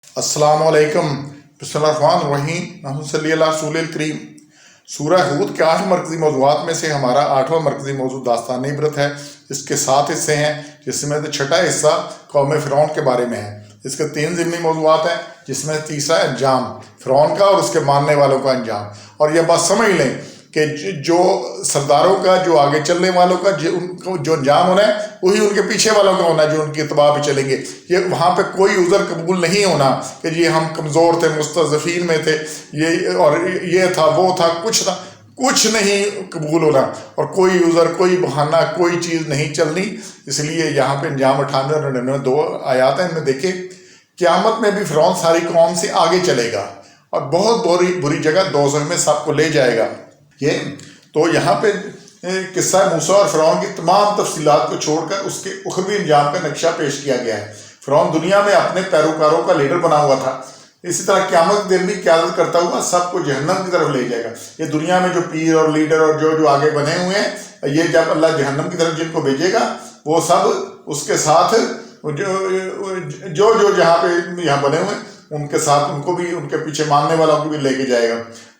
अस्सलाम वालेकुम बिस्मिल्लाहिर्रहमानिर्रहीम नहमदुलिल्लाहि सल्ली अला रसूलिल करीम। सूरह हूद के 8 मरकज़ी मौज़ूआत में से हमारा 8वां मरकज़ी मौज़ू दास्तान इबरत है। इसके 7 हिस्से हैं, जिसमें से छठा हिस्सा कौम फ़िरौन के बारे में है। इसके 3 ज़िमनी मौज़ूआत हैं, जिसमें तीसरा अंजाम फ़िरौन का और उसके मानने वालों का अंजाम। और यह बात समझ लें कि जो सरदारों का, जो आगे चलने वालों का जो अंजाम होना है, वही उनके पीछे वालों का होना है, जो उनकी इत्तबा पे चलेंगे। ये वहाँ पे कोई उज़र कबूल नहीं होना कि ये हम कमज़ोर थे, मुस्तज़फ़ीन में थे, ये था, वो था, कुछ नहीं कबूल होना। और कोई उज़र, कोई बहाना, कोई चीज़ नहीं चलनी। इसलिए यहाँ पे अंजाम 98 और 99 2 आयात हैं। इनमें देखें, क़यामत में भी फ़िरौन सारी कौम से आगे चलेगा और बहुत बुरी जगह दोज़ख में सबको ले जाएगा। ये तो यहाँ पे किस्सा मूसा और फ़िरौन की तमाम तफसीलात को छोड़कर उसके उखवी अंजाम का नक्शा पेश किया गया है। फ़िरौन दुनिया में अपने पैरोकारों का लीडर बना हुआ था। इसी तरह क़यामत के दिन भी क़यादत करता हुआ सबको जहन्नम की तरफ ले जाएगा। ये दुनिया में जो पीर और लीडर और जो आगे बने हुए हैं, ये जब अल्लाह जहन्नम की तरफ जिनको भेजेगा, वो सब उसके साथ जो जहाँ पे यहाँ बने हुए उनके साथ, उनको भी, उनके पीछे मानने वालों को भी लेके जाएगा।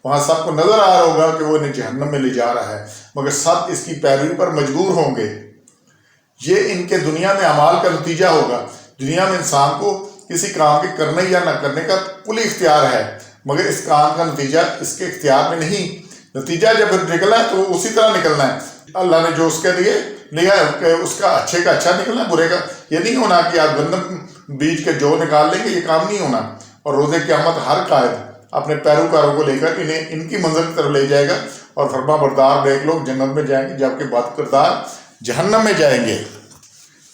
वहाँ सबको नजर आ रहा होगा कि वो इन्हें जहन्नम में ले जा रहा है, मगर सब इसकी पैरवी पर मजबूर होंगे। ये इनके दुनिया में अमाल का नतीजा होगा। दुनिया में इंसान को किसी काम के करने या न करने का कुल इख्तियार है, मगर इस काम का नतीजा इसके इख्तियार में नहीं। नतीजा जब निकलना है तो उसी तरह निकलना है। अल्लाह ने जो उसके लिए लिया है कि उसका अच्छे का अच्छा निकलना है, बुरे का ये नहीं होना कि आप गंदम बीज के जो निकाल लेंगे, ये काम नहीं होना। और रोज़े क़यामत हर कायद अपने पैरोकारों को लेकर इन्हें इनकी मंजिल की तरफ ले जाएगा और फरमा बरदार नेक लोग जन्नत में जाएंगे, जबकि बदकिरदार जहन्नम में जाएंगे।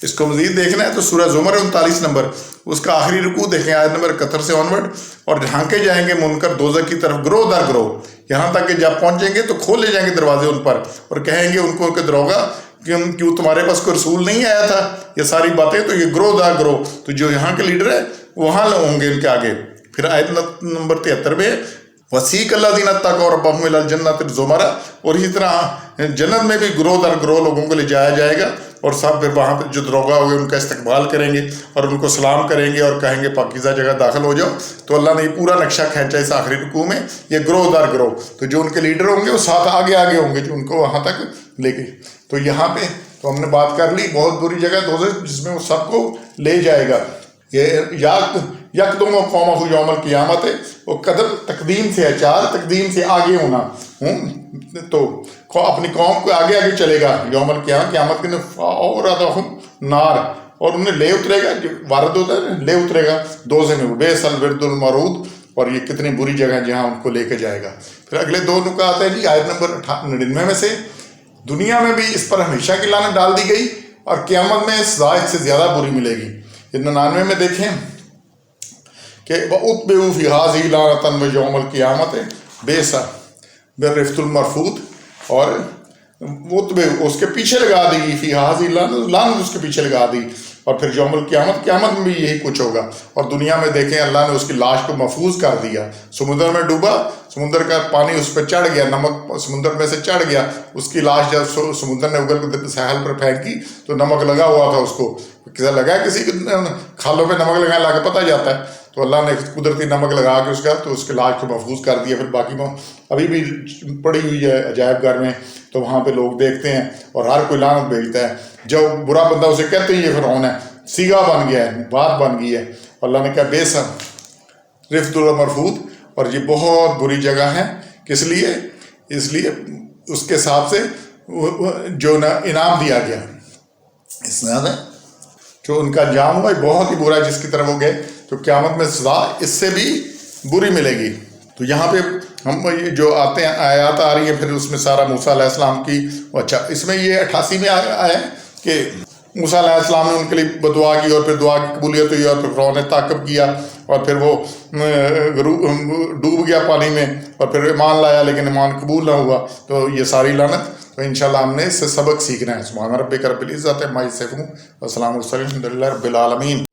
इसको मज़ीद देखना है तो सूरह ज़ुमर 39 नंबर, उसका आखिरी रुकू देखें, आयत नंबर 71 से ऑनवर्ड। और झांके जाएंगे मुनकर दोज़ख की तरफ ग्रोह दर ग्रोह, यहाँ तक कि जब पहुँचेंगे तो खोले जाएंगे दरवाजे उन पर और कहेंगे उनको कि दरोगा क्यों तुम्हारे पास कोई रसूल नहीं आया था। ये सारी बातें तो ये ग्रोह दर ग्रोह, तो जो यहाँ के लीडर है वहाँ होंगे इनके आगे। फिर आयत नंबर 73 में वसीक अल्लज़ीना तक़ौ रब्बहुम इलल जन्नति ज़ुमरा, और इसी तरह जन्नत में भी ग्रोह दर ग्रोह लोगों को ले जाया जाएगा और सब फिर वहाँ पर जो दरोगा होंगे उनका इस्तकबाल करेंगे और उनको सलाम करेंगे और कहेंगे पाकीज़ा जगह दाखिल हो जाओ। तो अल्लाह ने ये पूरा नक्शा खींचा इस आखिरी रुकू में, ये ग्रोह दर ग्रोह। तो जो उनके लीडर होंगे वो साथ आगे होंगे, जो उनको वहाँ तक लेके। तो यहाँ पे तो हमने बात कर ली, बहुत बुरी जगह दोज़ख जिसमें वो सबको ले जाएगा। ये यकदम कौम यौमल क़ियामत है, वो कदम तकदीम से है, 4 तकदीम से आगे होना। तो अपनी कौम को आगे चलेगा यौमल क़ियामत के और नार, और उन्हें ले उतरेगा, जो वारद होता है ले उतरेगा दोज़ख में, बेसल विरदुल मरूद। और ये कितनी बुरी जगह है जहाँ उनको लेके जाएगा। फिर अगले 2 नुकात है जी, आयत नंबर 99 में से, दुनिया में भी इस पर हमेशा की लानत डाल दी गई और क़यामत में सज़ा इससे ज़्यादा बुरी मिलेगी। 99 में देखें कि वउत्बिउ फी हाज़िही लानतन व यौमल क़ियामत बेसा बिर्रिफ़्तुल मरफ़ूद, और उत्बिउ उसके पीछे लगा दी, फी हाज़िही लानत उसके पीछे लगा दी। और फिर यौमुल क़यामत में भी यही कुछ होगा। और दुनिया में देखें अल्लाह ने उसकी लाश को महफूज कर दिया, समुद्र में डूबा, समुद्र का पानी उस पर चढ़ गया, नमक समुद्र में से चढ़ गया, उसकी लाश जब समुद्र ने उगल कर साहल पर फेंकी तो नमक लगा हुआ था। उसको किसी लगा, किसी खालों पे नमक लगाने लगा पता जाता है, तो अल्लाह ने कुदरती नमक लगा के उसके लाश को महफूज कर दिया। फिर बाकी अभी भी पड़ी हुई है अजायब घर में, तो वहाँ पे लोग देखते हैं और हर कोई लानत भेजता है। जो बुरा बंदा उसे कहते हैं ये फ़िरौन है, सीगा बन गया है, बात बन गई है। अल्लाह ने कहा बेसम रिफ़्तुल मरफ़ूद, और ये बहुत बुरी जगह है। किस लिए? इसलिए उसके हिसाब से जो इनाम दिया गया, इसलिए जो उनका अंजाम हुआ बहुत ही बुरा, जिसकी तरफ वो गए। तो क़यामत में सज़ा इससे भी बुरी मिलेगी। तो यहाँ पे हम जो आते हैं आयत आ रही है, फिर उसमें सारा मूसा अलैहिस्सलाम की, अच्छा इसमें ये 88 में आया है कि मूसा अलैहिस्सलाम ने उनके लिए बदुआ की और फिर दुआ की कबूलियत हुई और फिर फ़िरौन ने ताक़ब किया और फिर वो डूब गया पानी में और फिर ईमान लाया, लेकिन ईमान कबूल ना हुआ। तो ये सारी लानत, तो इंशाल्लाह हमने इससे सबक सीखना है। सुभान रब्बिका रब्बिल इज़्ज़ति अम्मा यसिफ़ून व सलामुन अलल मुरसलीन वल्हम्दुलिल्लाहि रब्बिल आलमीन।